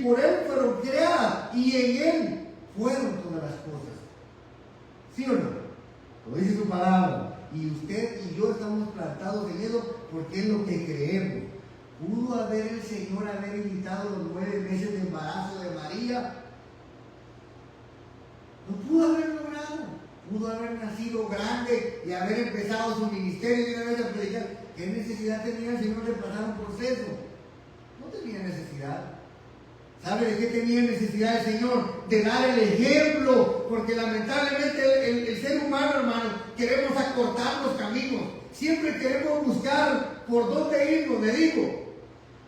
por Él fueron creadas y en Él fueron todas las cosas. ¿Sí o no? Lo dice su palabra. Y usted y yo estamos plantados en eso porque es lo que creemos. ¿Pudo haber el Señor haber evitado los 9 meses de embarazo de María? No pudo haber logrado. Pudo haber nacido grande y haber empezado su ministerio y una vez a predicar. ¿Qué necesidad tenía el Señor de pasar un proceso? No tenía necesidad. ¿Sabe de qué tenía necesidad el Señor? De dar el ejemplo, porque lamentablemente el ser humano, hermano, queremos acortar los caminos. Siempre queremos buscar por dónde irnos. Le digo,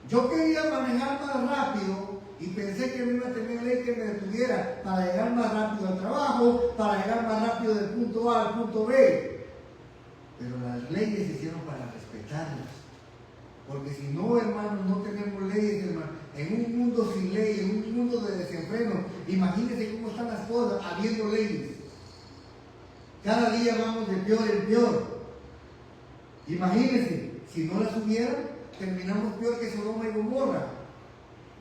yo quería manejar más rápido y pensé que no iba a tener ley que me detuviera para llegar más rápido al trabajo, para llegar más rápido del punto A al punto B. Pero las leyes se hicieron para respetarlas. Porque si no, hermanos, no tenemos leyes, hermanos. En un mundo sin ley, en un mundo de desenfreno, imagínense cómo están las cosas habiendo leyes. Cada día vamos de peor en peor. Imagínense, si no las hubiera, terminamos peor que Sodoma y Gomorra,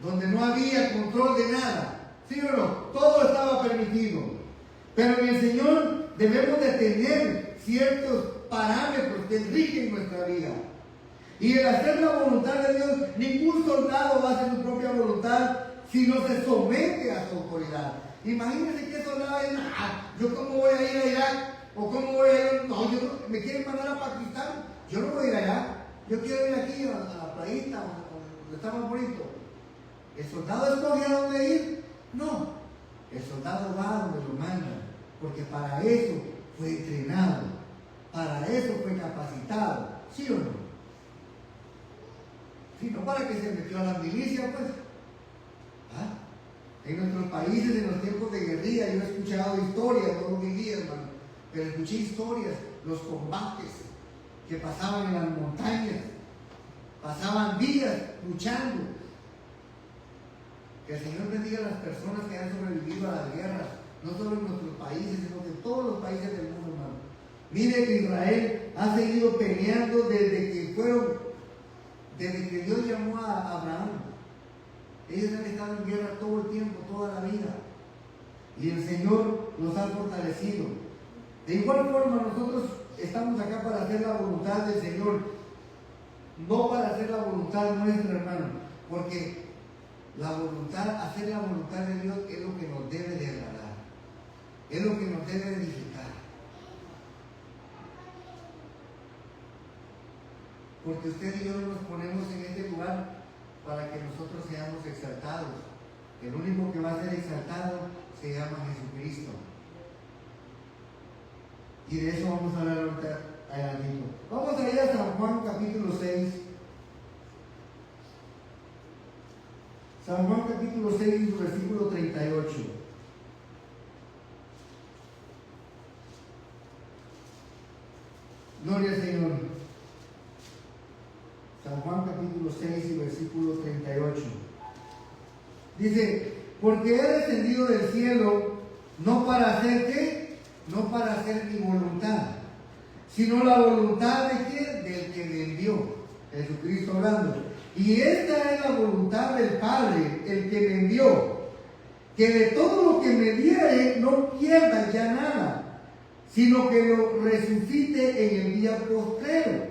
donde no había control de nada. ¿Sí o no? Todo estaba permitido. Pero en el Señor debemos de tener ciertos parámetros que rigen nuestra vida. Y el hacer la voluntad de Dios, ningún soldado va a hacer su propia voluntad si no se somete a su autoridad. Imagínense que soldado dice, ¿yo cómo voy a ir a Irak? ¿O cómo voy a ir? No, me quieren mandar a Pakistán. Yo no voy a ir allá. Yo quiero ir aquí a la playita donde está más bonito. ¿El soldado escoge a dónde ir? No. El soldado va a donde lo mandan. Porque para eso fue entrenado. Para eso fue capacitado. ¿Sí o no? Sino para que se metió a la milicia, pues. En nuestros países, en los tiempos de guerrilla, yo he escuchado historias, no lo viví, hermano, pero escuché historias, los combates que pasaban en las montañas, pasaban días luchando. Que el Señor bendiga a las personas que han sobrevivido a las guerras, no solo en nuestros países, sino en todos los países del mundo, hermano. Mire que Israel ha seguido peleando desde que Dios llamó a Abraham. Ellos han estado en guerra todo el tiempo, toda la vida. Y el Señor los ha fortalecido. De igual forma, nosotros estamos acá para hacer la voluntad del Señor, no para hacer la voluntad nuestra, hermano. Porque hacer la voluntad de Dios es lo que nos debe de agradar. Es lo que nos debe de edificar. Porque usted y yo nos ponemos en este lugar para que nosotros seamos exaltados. El único que va a ser exaltado se llama Jesucristo. Y de eso vamos a hablar ahorita adelantito. Vamos a ir a San Juan capítulo 6. San Juan capítulo 6, versículo 38. Gloria al Señor. San Juan capítulo 6 y versículo 38. Dice, porque he descendido del cielo no para hacer ¿qué? No para hacer mi voluntad, sino la voluntad de ¿quién? Del que me envió, Jesucristo hablando. Y esta es la voluntad del Padre, el que me envió, que de todo lo que me diere no pierda ya nada, sino que lo resucite en el día postrero.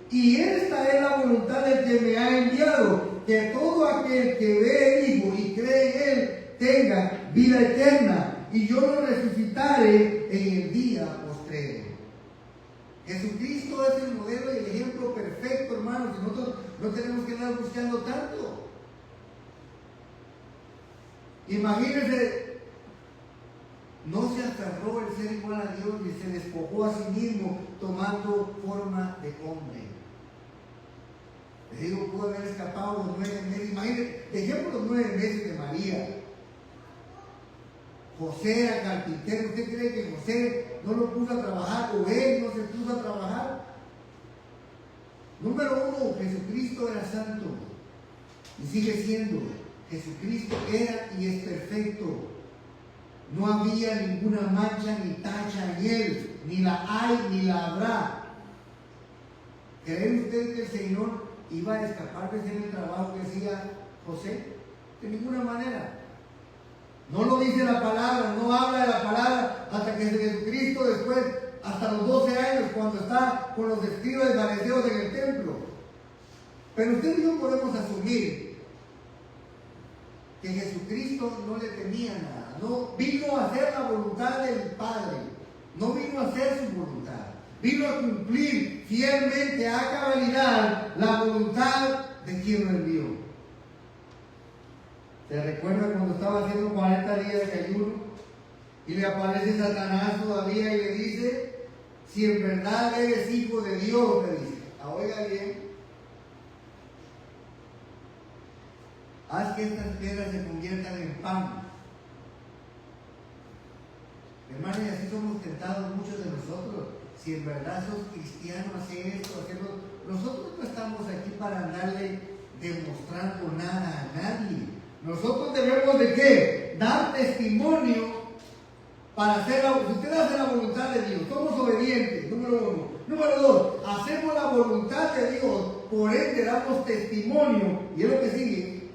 Y esta es la voluntad del que me ha enviado, que todo aquel que ve el Hijo y cree en Él tenga vida eterna, y yo lo resucitaré en el día postrero. Jesucristo es el modelo y el ejemplo perfecto, hermanos, y nosotros no tenemos que andar buscando tanto. Imagínense, no se aferró el ser igual a Dios ni se despojó a sí mismo tomando forma de hombre. Le digo, pudo haber escapado los 9 meses. Imagínense, dejemos los 9 meses de María. José era carpintero. ¿Usted cree que José no lo puso a trabajar o él no se puso a trabajar? Número 1, Jesucristo era santo y sigue siendo. Jesucristo era y es perfecto. No había ninguna mancha ni tacha en Él, ni la hay ni la habrá. ¿Creen ustedes que el Señor iba a escapar de hacer el trabajo que hacía José? De ninguna manera. No lo dice la palabra, no habla de la palabra hasta que Jesucristo después, hasta los 12 años, cuando está con los escribas y fariseos en el templo. Pero usted y yo podemos asumir que Jesucristo no le temía nada. No vino a hacer la voluntad del Padre, no vino a hacer su voluntad. Vino a cumplir fielmente, a cabalidad, la voluntad de quien lo envió. ¿Se recuerda cuando estaba haciendo 40 días de ayuno y le aparece Satanás todavía y le dice, si en verdad eres hijo de Dios, le dice, oiga bien, haz que estas piedras se conviertan en pan. Hermanos, y así somos tentados muchos de nosotros. Si en verdad sos cristiano, hace esto, hacerlo. Nosotros no estamos aquí para andarle demostrando nada a nadie. Nosotros debemos de ¿qué? Dar testimonio para hacer si usted hace la voluntad de Dios, somos obedientes, número uno. Número dos, hacemos la voluntad de Dios, por ende damos testimonio, y es lo que sigue,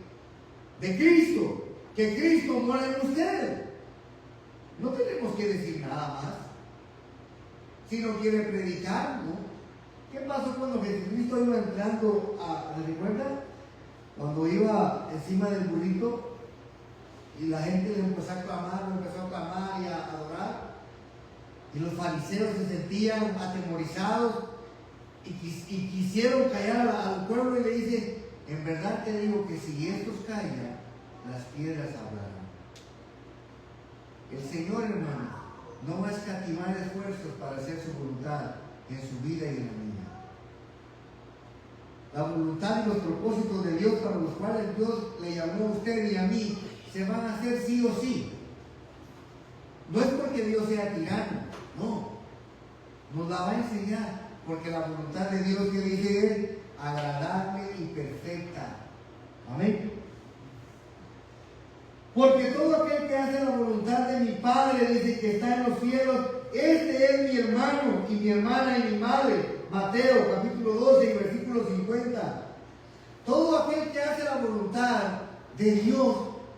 de Cristo, que Cristo mora en usted. No tenemos que decir nada más. Si no quiere predicar, ¿no? ¿Qué pasó cuando Jesucristo iba entrando ¿se recuerda? Cuando iba encima del burrito y la gente le empezó a clamar y a adorar, y los fariseos se sentían atemorizados y quisieron callar al pueblo, y le dice, en verdad te digo que si estos callan, las piedras hablarán. El Señor, hermano, no va a escatimar esfuerzos para hacer su voluntad en su vida y en la mía. La voluntad y los propósitos de Dios para los cuales Dios le llamó a usted y a mí se van a hacer sí o sí. No es porque Dios sea tirano, no. Nos la va a enseñar, porque la voluntad de Dios, que dice es agradable y perfecta. Amén. Porque todo aquel que hace la voluntad de mi Padre, dice, que está en los cielos, este es mi hermano y mi hermana y mi madre. Mateo capítulo 12 y versículo 50. Todo aquel que hace la voluntad de Dios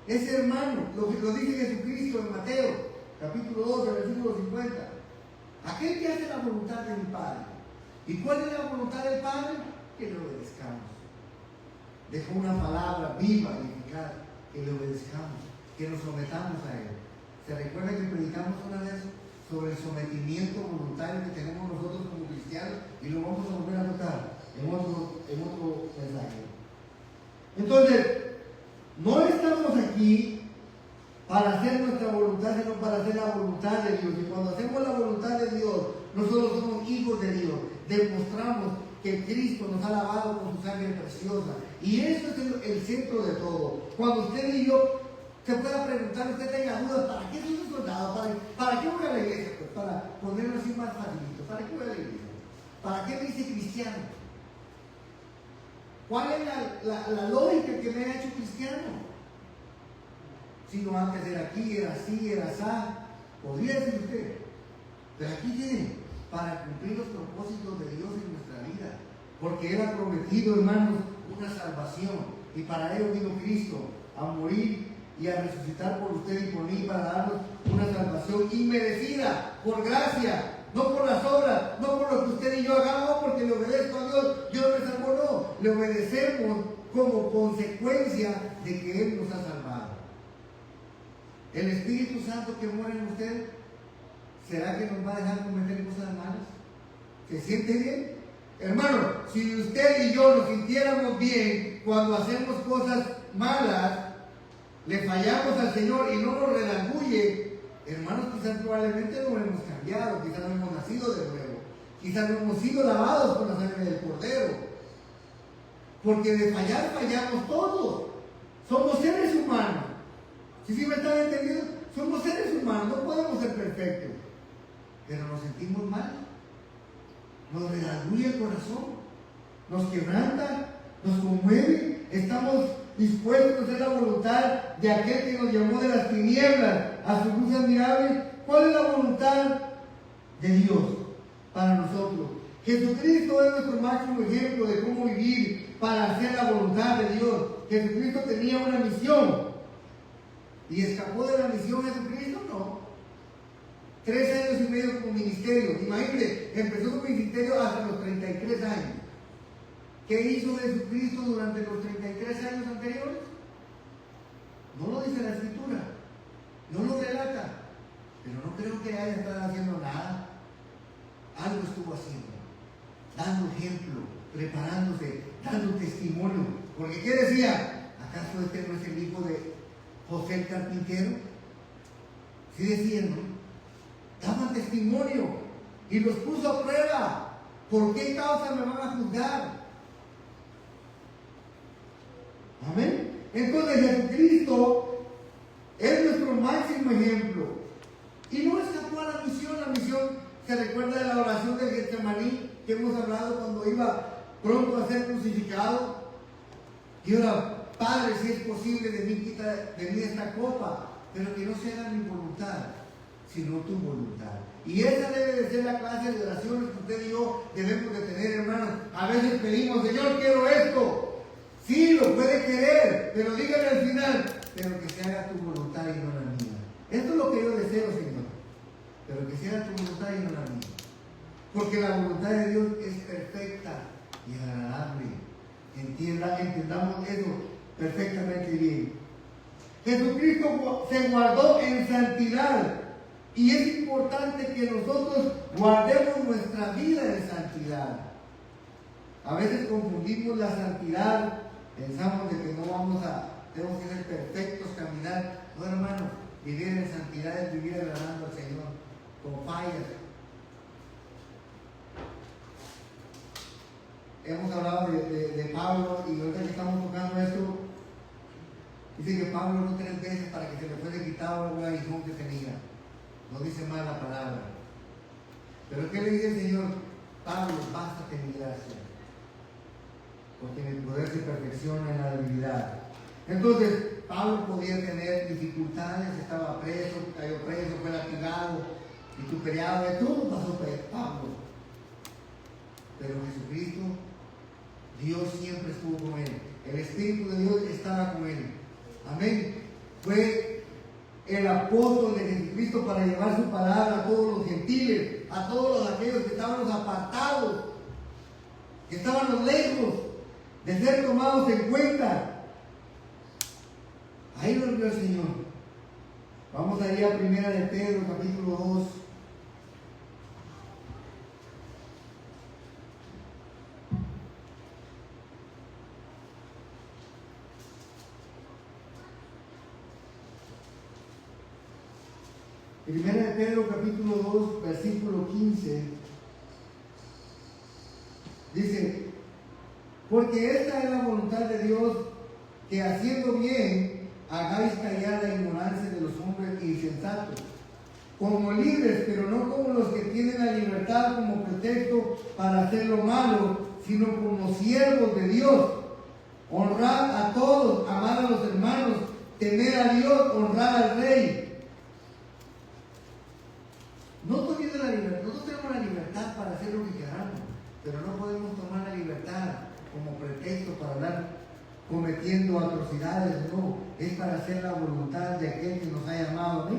es hermano. Lo dice Jesucristo en Mateo capítulo 12 versículo 50. Aquel que hace la voluntad de mi Padre. ¿Y cuál es la voluntad del Padre? Que le obedezcamos. Dejó una palabra viva y eficaz, que le obedezcamos, que nos sometamos a Él. ¿Se recuerda que predicamos una vez sobre el sometimiento voluntario que tenemos nosotros como cristianos? Y lo vamos a volver a tocar en otro mensaje. Entonces, no estamos aquí para hacer nuestra voluntad, sino para hacer la voluntad de Dios. Y cuando hacemos la voluntad de Dios, nosotros somos hijos de Dios. Demostramos que Cristo nos ha lavado con su sangre preciosa. Y eso es el centro de todo. Cuando usted y yo se pueda preguntar, usted tenga dudas, ¿para qué soy un soldado? ¿Para qué voy a la iglesia? Pues para ponerlo así más facilito. ¿Para qué voy a la iglesia? ¿Para qué me dice cristiano? ¿Cuál es la lógica que me ha hecho cristiano? Si no, antes era aquí, era así, era así. Podría decir usted. Pero aquí tiene, para cumplir los propósitos de Dios en nuestra vida. Porque Él ha prometido, hermanos, una salvación. Y para ello vino Cristo a morir y a resucitar por usted y por mí, para darnos una salvación inmerecida, por gracia. No por las obras, no por lo que usted y yo hagamos, porque le obedezco a Dios, Dios me salvó, no. Le obedecemos como consecuencia de que Él nos ha salvado. El Espíritu Santo que mora en usted, ¿será que nos va a dejar cometer cosas malas? ¿Se siente bien? Hermano, si usted y yo nos sintiéramos bien cuando hacemos cosas malas, le fallamos al Señor y no nos redarguye, hermanos, quizás probablemente no hemos cambiado, quizás no hemos nacido de nuevo, quizás no hemos sido lavados con la sangre del Cordero, porque de fallar fallamos todos. Somos seres humanos. ¿Sí me están entendiendo? Somos seres humanos, no podemos ser perfectos, pero nos sentimos mal, nos redarguye el corazón, nos quebranta, nos conmueve. Estamos dispuestos a hacer la voluntad de aquel que nos llamó de las tinieblas a su luz admirable. ¿Cuál es la voluntad de Dios para nosotros? Jesucristo es nuestro máximo ejemplo de cómo vivir para hacer la voluntad de Dios. Jesucristo tenía una misión. ¿Y escapó de la misión Jesucristo? No. 3 años y medio como ministerio. Imagínate, empezó su ministerio hasta los 33 años. ¿Qué hizo Jesucristo durante los 33 años anteriores? No lo dice la Escritura, no lo relata, pero no creo que haya estado haciendo nada. Algo estuvo haciendo, dando ejemplo, preparándose, dando testimonio. Porque ¿qué decía? ¿Acaso este no es el hijo de José el carpintero? Sí decían, ¿no? Daban testimonio y los puso a prueba. ¿Por qué causa me van a juzgar? Amén. Entonces Jesucristo es nuestro máximo ejemplo. Y no escapó a la misión. La misión se recuerda de la oración del Getsemaní que hemos hablado cuando iba pronto a ser crucificado. Y ahora, Padre, si es posible, de mí quita de mí esta copa, pero que no sea mi voluntad, sino tu voluntad. Y esa debe de ser la clase de oraciones que usted y yo debemos de tener, hermanos. A veces pedimos, Señor, quiero esto. Sí, lo puede querer, pero dígale al final, pero que se haga tu voluntad y no la mía. Esto es lo que yo deseo, Señor, pero que se haga tu voluntad y no la mía. Porque la voluntad de Dios es perfecta y agradable. Entendamos eso perfectamente bien. Jesucristo se guardó en santidad. Y es importante que nosotros guardemos nuestra vida en santidad. A veces confundimos la santidad, pensamos de que tenemos que ser perfectos, caminar. No, hermano, vivir en santidad es vivir agradando al Señor, con fallas. Hemos hablado de Pablo y ahorita que estamos tocando esto, dice que Pablo oró 3 veces para que se le fuese quitado el aguijón que tenía. No dice mal la palabra. Pero ¿qué le dice el Señor? Pablo, bástate mi gracia, porque mi poder se perfecciona en la debilidad. Entonces, Pablo podía tener dificultades, estaba preso, cayó preso, fue latigado, vituperiado, de todo pasó por Pablo. Pero Jesucristo, Dios siempre estuvo con él. El Espíritu de Dios estaba con él. Amén. Fue el apóstol de Jesucristo para llevar su palabra a todos los gentiles, a todos aquellos que estaban apartados, que estaban lejos de ser tomados en cuenta. Ahí lo vio el Señor. Vamos a ir a 1 de Pedro, capítulo 2. Primera de Pedro, capítulo 2, versículo 15. Dice, porque esta es la voluntad de Dios, que haciendo bien hagáis callar la ignorancia de los hombres insensatos, como libres, pero no como los que tienen la libertad como pretexto para hacer lo malo, sino como siervos de Dios. Honrad a todos, amad a los hermanos, temer a Dios, honrar al Rey. Nosotros tenemos la libertad para hacer lo que queramos, pero no podemos tomar la libertad como pretexto para andar cometiendo atrocidades. No, es para hacer la voluntad de aquel que nos ha llamado, ¿no?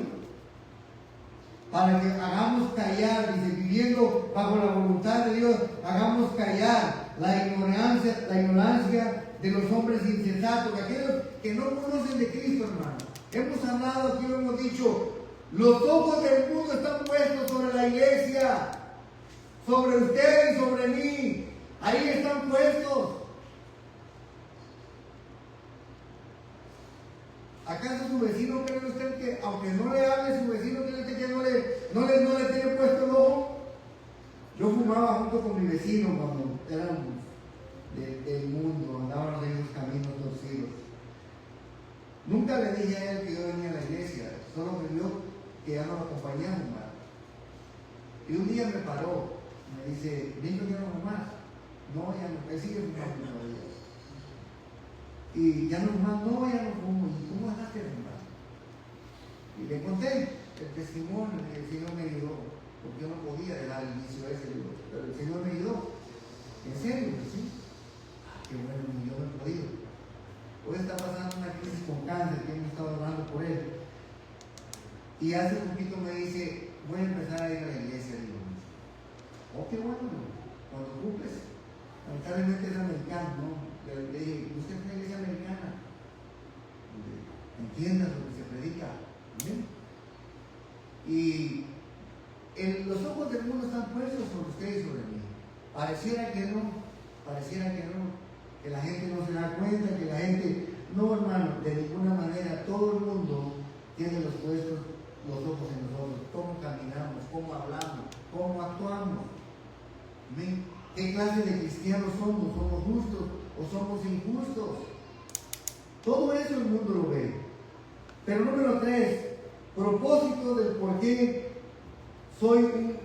Para que hagamos callar, dice, viviendo bajo la voluntad de Dios, hagamos callar la ignorancia de los hombres insensatos, de aquellos que no conocen de Cristo, hermano. Hemos hablado aquí, lo hemos dicho. Los ojos del mundo están puestos sobre la iglesia, sobre usted y sobre mí. Ahí están puestos. ¿Acaso su vecino cree usted que, aunque no le hable, su vecino cree usted que no le tiene puesto el ojo? Yo fumaba junto con mi vecino cuando éramos del mundo, andábamos en esos caminos torcidos. Nunca le dije a él que yo venía a la iglesia, solo me vio que ya no lo acompañamos más. Y un día me paró, me dice, ¿Víctor ya no fumás? No, ya no, él sigue fumando todavía. Y ya no fumás, no, ya no fumo. ¿Y cómo vas a hacer fumar? Y le conté el testimonio que el Señor me ayudó, porque porque yo no podía dejar el vicio ese, pero el Señor me ayudó. En serio, ¿sí? Qué bueno, ni yo no he podido. Hoy está pasando una crisis con cáncer, que hemos estado hablando por él. Y hace poquito me dice, voy a empezar a ir a la iglesia, digo. Oh, qué bueno, cuando ocupes. Lamentablemente es americano, ¿no? Le dije, usted es una iglesia americana. Entiendan lo que se predica. ¿Bien? Y los ojos del mundo están puestos sobre usted y sobre mí. Pareciera que no, que la gente no se da cuenta, que la gente, no, hermano, de ninguna manera. Todo el mundo tiene los ojos en nosotros, cómo caminamos, cómo hablamos, cómo actuamos. ¿Ven? ¿Qué clase de cristianos somos? ¿Somos justos o somos injustos? Todo eso el mundo lo ve. Pero número 3, propósito del por qué soy un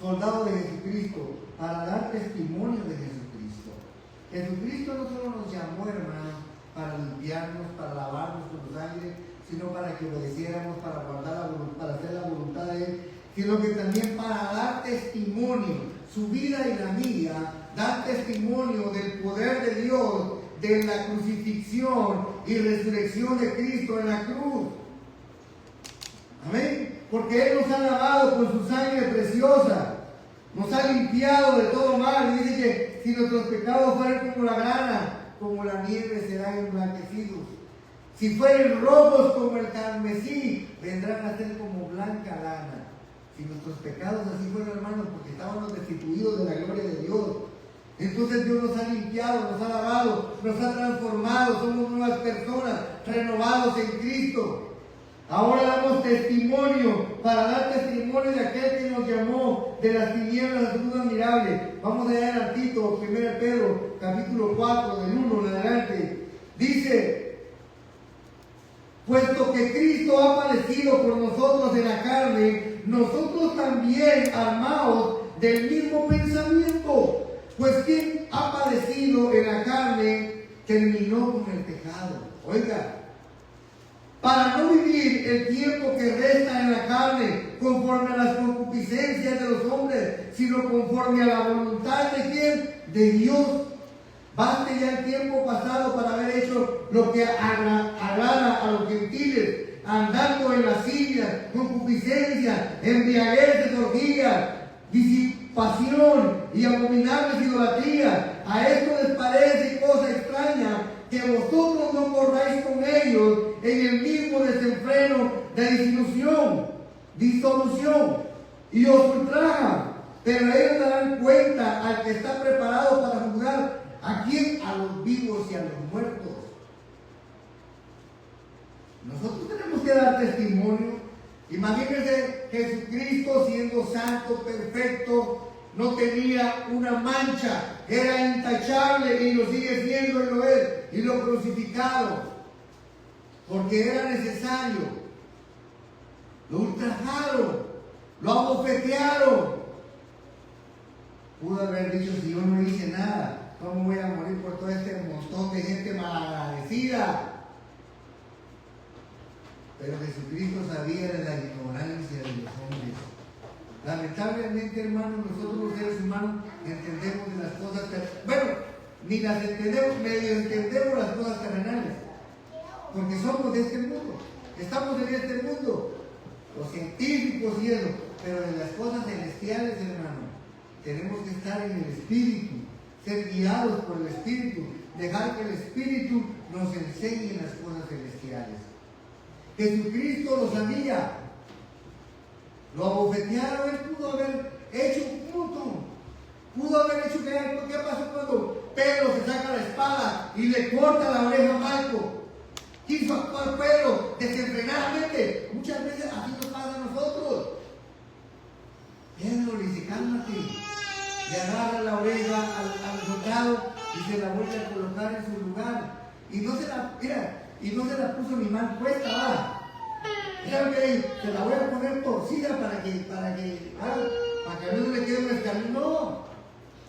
soldado de Jesucristo, para dar testimonio de Jesucristo. Jesucristo no solo nos llamó, hermano, para limpiarnos, para lavarnos con su sangre, sino para que obedeciéramos, para guardar para hacer la voluntad de Él, sino que también para dar testimonio, su vida y la mía, dar testimonio del poder de Dios, de la crucifixión y resurrección de Cristo en la cruz. Amén. Porque Él nos ha lavado con su sangre preciosa, nos ha limpiado de todo mal. Y dice que si nuestros pecados fueran como la grana, como la nieve serán emblanquecidos. Si fueren rojos como el carmesí, vendrán a ser como blanca lana. Si nuestros pecados así fueron, hermanos, porque estábamos destituidos de la gloria de Dios, entonces Dios nos ha limpiado, nos ha lavado, nos ha transformado, somos nuevas personas, renovados en Cristo. Ahora damos testimonio, para dar testimonio de aquel que nos llamó de las tinieblas a su luz admirable. Vamos a leer al Tito, 1 Pedro, capítulo 4, del 1 en adelante. Dice: puesto que Cristo ha padecido por nosotros en la carne, nosotros también armados del mismo pensamiento. Pues quien ha padecido en la carne terminó con el pecado. Oiga, para no vivir el tiempo que resta en la carne conforme a las concupiscencias de los hombres, sino conforme a la voluntad de ¿quién? De Dios. Baste ya el tiempo pasado para haber hecho lo que agrada a los gentiles, andando en lascivias, concupiscencia, embriaguez, orgía, disipación y abominables idolatrías. A esto les parece cosa extraña que vosotros no corráis con ellos en el mismo desenfreno de disolución, y os ultrajan, pero ellos darán cuenta al que está preparado para juzgar. ¿A quién? A los vivos y a los muertos. Nosotros tenemos que dar testimonio. Imagínense Jesucristo siendo santo, perfecto, no tenía una mancha, era intachable y lo sigue siendo y lo es, y lo crucificado, porque era necesario. Lo ultrajaron, lo abofetearon. Pudo haber dicho: si yo no hice nada, ¿cómo voy a morir por todo este montón de gente malagradecida? Pero Jesucristo sabía de la ignorancia de los hombres. Lamentablemente, hermanos, nosotros los seres humanos entendemos de las cosas ni las entendemos, medio entendemos las cosas terrenales, porque somos de este mundo, estamos en este mundo, los científicos y eso, pero de las cosas celestiales, hermano, tenemos que estar en el Espíritu, ser guiados por el Espíritu, dejar que el Espíritu nos enseñe las cosas celestiales. Jesucristo lo sabía, lo abofetearon. Él pudo haber hecho un montón, pudo haber hecho ¿qué pasó cuando Pedro se saca la espada y le corta la oreja a Malco? Quiso actuar Pedro desenfrenadamente. Muchas veces así nos pasa a nosotros. Pedro le dice: cálmate, le agarra la oreja al soldado y se la vuelve a colocar en su lugar, y no se la puso ni mal puesta, ¿va? Mira que se la voy a poner torcida para que no le quede un escalón. No,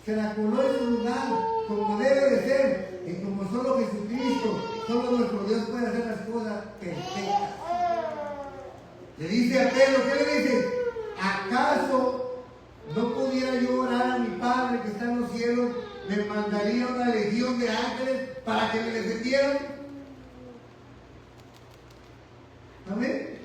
se la coló en su lugar, como debe de ser, y como solo Jesucristo, solo nuestro Dios puede hacer las cosas perfectas. Le dice a Pedro, ¿qué le dice? ¿Acaso me mandaría una legión de ángeles para que me defendieran. ¿Amén?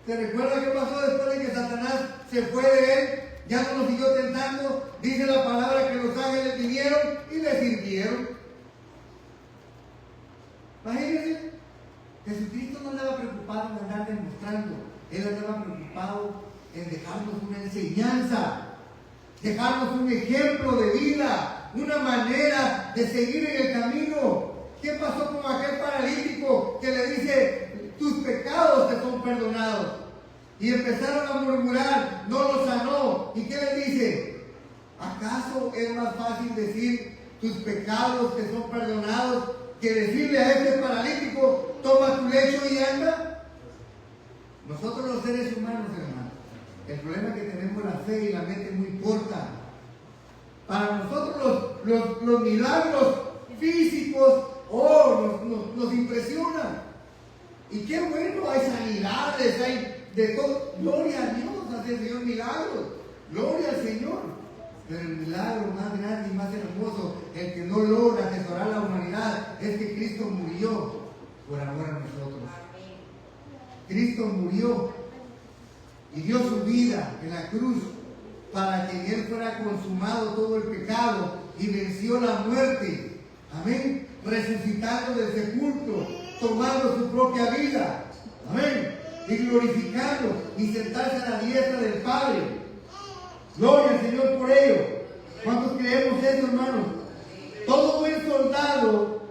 ¿Se recuerda qué pasó después de que Satanás se fue de él? Ya no lo siguió tentando. Dice la palabra que los ángeles vinieron y le sirvieron. Imagínense, Jesucristo no andaba preocupado en andar demostrando. Él andaba preocupado en dejarnos una enseñanza, dejarnos un ejemplo de vida, una manera de seguir en el camino. ¿Qué pasó con aquel paralítico que le dice, tus pecados te son perdonados? Y empezaron a murmurar, no lo sanó. ¿Y qué le dice? ¿Acaso es más fácil decir, tus pecados te son perdonados, que decirle a este paralítico, toma tu lecho y anda? Nosotros los seres humanos, hermanos, el problema es que tenemos la fe y la mente muy corta. Para nosotros los milagros físicos nos impresionan. Y qué bueno, hay sanidades, hay de todo. Gloria a Dios, hace el Señor milagros. Gloria al Señor. Pero el milagro más grande y más hermoso, el que no logra atesorar la humanidad, es que Cristo murió por amor a nosotros. Cristo murió y dio su vida en la cruz para que en Él fuera consumado todo el pecado y venció la muerte. Amén. Resucitando del sepulcro, tomando su propia vida. Amén. Y glorificando y sentarse a la diestra del Padre. Gloria al Señor por ello. ¿Cuántos creemos eso, hermanos? Todo buen soldado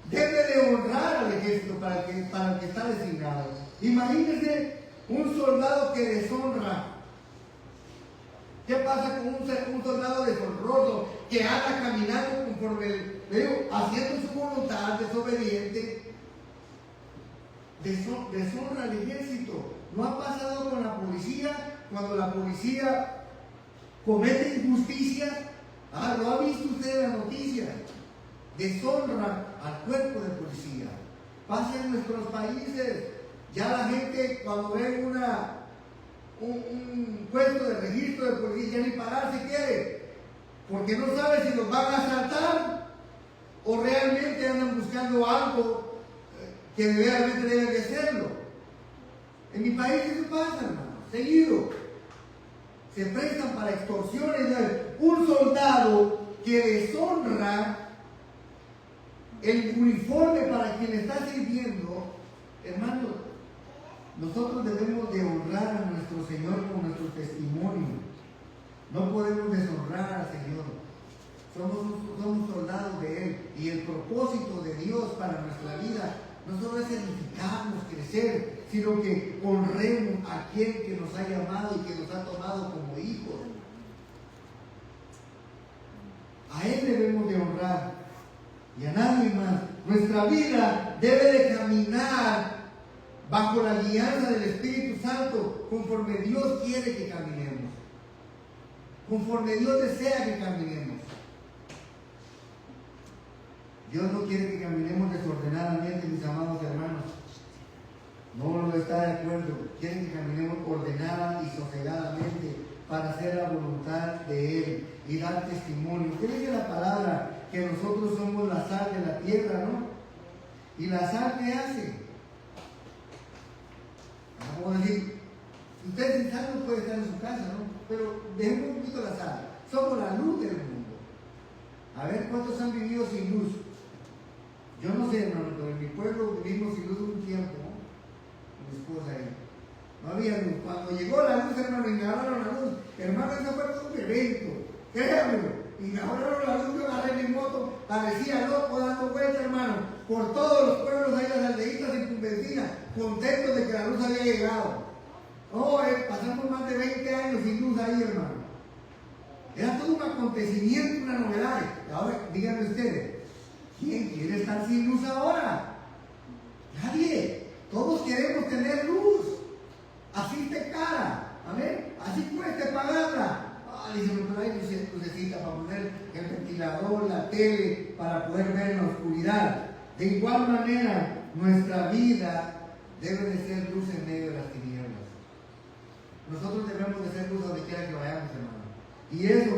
debe de honrar al ejército para el que está designado. Imagínense un soldado que deshonra. ¿Qué pasa con un soldado deshonroso que anda caminando conforme, haciendo su voluntad, desobediente? Deshonra al ejército. ¿No ha pasado con la policía? Cuando la policía comete injusticias, ¿lo ha visto usted en las noticias? Deshonra al cuerpo de policía. Pasa en nuestros países. Ya la gente cuando ve un puesto de registro de policía ya ni parar se quiere, porque no sabe si los van a asaltar o realmente andan buscando algo que realmente deben de hacerlo. En mi país eso pasa, hermano, seguido. Se prestan para extorsiones. Un soldado que deshonra el uniforme para quien le está sirviendo, hermano, nosotros debemos de honrar a nuestro Señor con nuestro testimonio. No podemos deshonrar al Señor. Somos soldados de Él. Y el propósito de Dios para nuestra vida no solo es edificarnos, crecer, sino que honremos a quien que nos ha llamado y que nos ha tomado como hijos. A Él debemos de honrar y a nadie más. Nuestra vida debe de caminar bajo la guianza del Espíritu Santo, conforme Dios quiere que caminemos, conforme Dios desea que caminemos. Dios no quiere que caminemos desordenadamente, mis amados hermanos. No lo está de acuerdo. Quiere que caminemos ordenada y sosegadamente para hacer la voluntad de Él y dar testimonio. ¿Qué dice la palabra? Que nosotros somos la sal de la tierra, ¿no? ¿Y la sal qué hace? Vamos a decir, usted sin sal no puede estar en su casa, ¿no? Pero dejemos un poquito la sal. Somos la luz del mundo. A ver, ¿cuántos han vivido sin luz? Yo no sé, hermano, pero en mi pueblo vivimos sin luz un tiempo, ¿no? Con mi esposa ahí. No había luz. Cuando llegó la luz, hermano, inauguraron la luz. Hermano, eso fue todo un evento. Créanmelo. Inauguraron la luz, yo agarré mi moto, parecía loco dando vueltas, hermano, por todos los pueblos ahí, las aldeitas circunvecinas, contentos de que la luz había llegado. Pasamos más de 20 años sin luz ahí, hermano. Era todo un acontecimiento, una novedad. Ahora, díganme ustedes, ¿quién quiere estar sin luz ahora? Nadie. Todos queremos tener luz. Así te cara. Amén. Así cueste pagarla. Dice, pero hay lucecita para poner el ventilador, la tele, para poder ver en la oscuridad. De igual manera, nuestra vida debe de ser luz en medio de las tinieblas. Nosotros debemos de ser luz donde quiera que vayamos, hermano. Y eso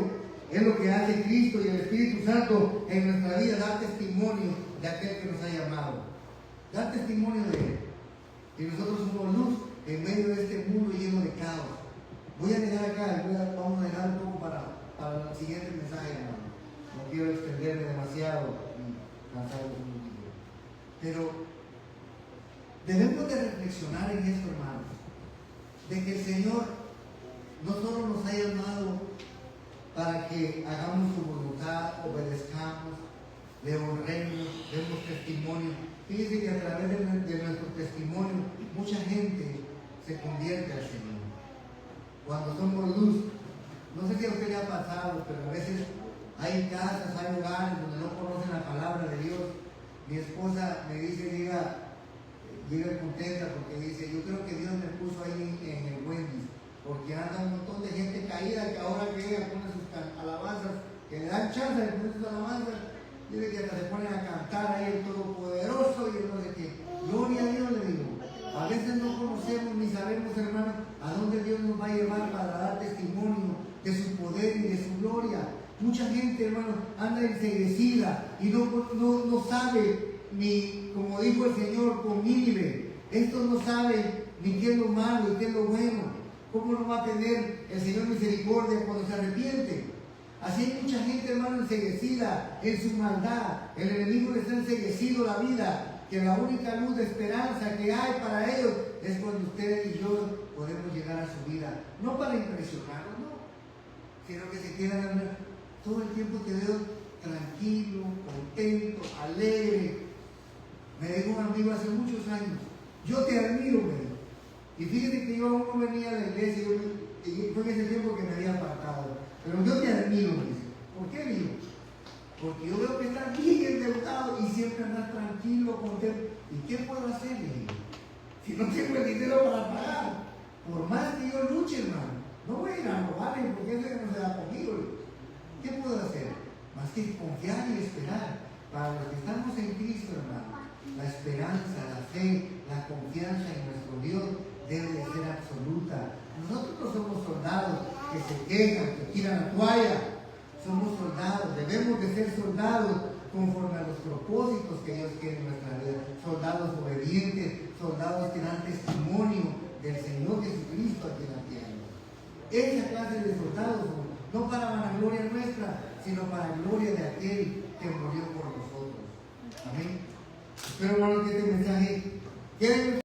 Es lo que hace Cristo y el Espíritu Santo en nuestra vida, dar testimonio de aquel que nos ha llamado. Dar testimonio de Él. Y nosotros somos luz en medio de este mundo lleno de caos. Voy a dejar acá, vamos a dejar un poco para el siguiente mensaje, hermano. No quiero extenderme demasiado y cansarlos un poquito. Pero debemos de reflexionar en esto, hermanos, de que el Señor no solo nos ha llamado para que hagamos su voluntad, obedezcamos, le honremos, demos testimonio. Fíjense que a través de nuestro testimonio mucha gente se convierte al Señor. Cuando somos luz, no sé si a usted le ha pasado, pero a veces hay casas, hay hogares donde no conocen la palabra de Dios. Mi esposa me dice, llega contenta porque dice, yo creo que Dios me puso ahí en el Wendy's, porque anda un montón de gente caída que ahora que ella pone sus alabanzas, que le dan chance de poner sus alabanzas, dice que hasta se ponen a cantar ahí el Todopoderoso y el no sé qué. Gloria a Dios, le digo. A veces no conocemos ni sabemos, hermano, a dónde Dios nos va a llevar para dar testimonio de su poder y de su gloria. Mucha gente, hermano, anda enseguecida y no sabe ni, como dijo el Señor con Nínive, estos no saben ni qué es lo malo y qué es lo bueno. ¿Cómo no va a tener el Señor misericordia cuando se arrepiente? Así hay mucha gente, hermano, enseguecida en su maldad. El enemigo les ha enseguecido la vida. Que la única luz de esperanza que hay para ellos es cuando ustedes y yo podemos llegar a su vida. No para impresionarlos, no, sino que se quieran andar. Todo el tiempo te veo tranquilo, contento, alegre. Me dijo un amigo hace muchos años, yo te admiro, me dijo. Y fíjate que yo aún no venía a la iglesia, y fue en ese tiempo que me había apartado. Pero yo te admiro, me dice. ¿Por qué, digo? Porque yo veo que estás bien endeudado y siempre andas tranquilo, contento. ¿Y qué puedo hacer, le digo? Si no tengo el dinero para pagar. Por más que yo luche, hermano, no voy a ir a robarle porque eso no se da conmigo. ¿Qué puedo hacer? Más que confiar y esperar. Para los que estamos en Cristo, hermano, la esperanza, la fe, la confianza en nuestro Dios debe de ser absoluta. Nosotros no somos soldados que se quejan, que tiran la toalla. Somos soldados, debemos de ser soldados conforme a los propósitos que Dios quiere en nuestra vida. Soldados obedientes, soldados que dan testimonio del Señor Jesucristo aquí en la tierra. Esa clase de soldados son, no para vanagloria nuestra, sino para gloria de aquel que murió por nosotros. Amén. Espero, hermano, que este mensaje quede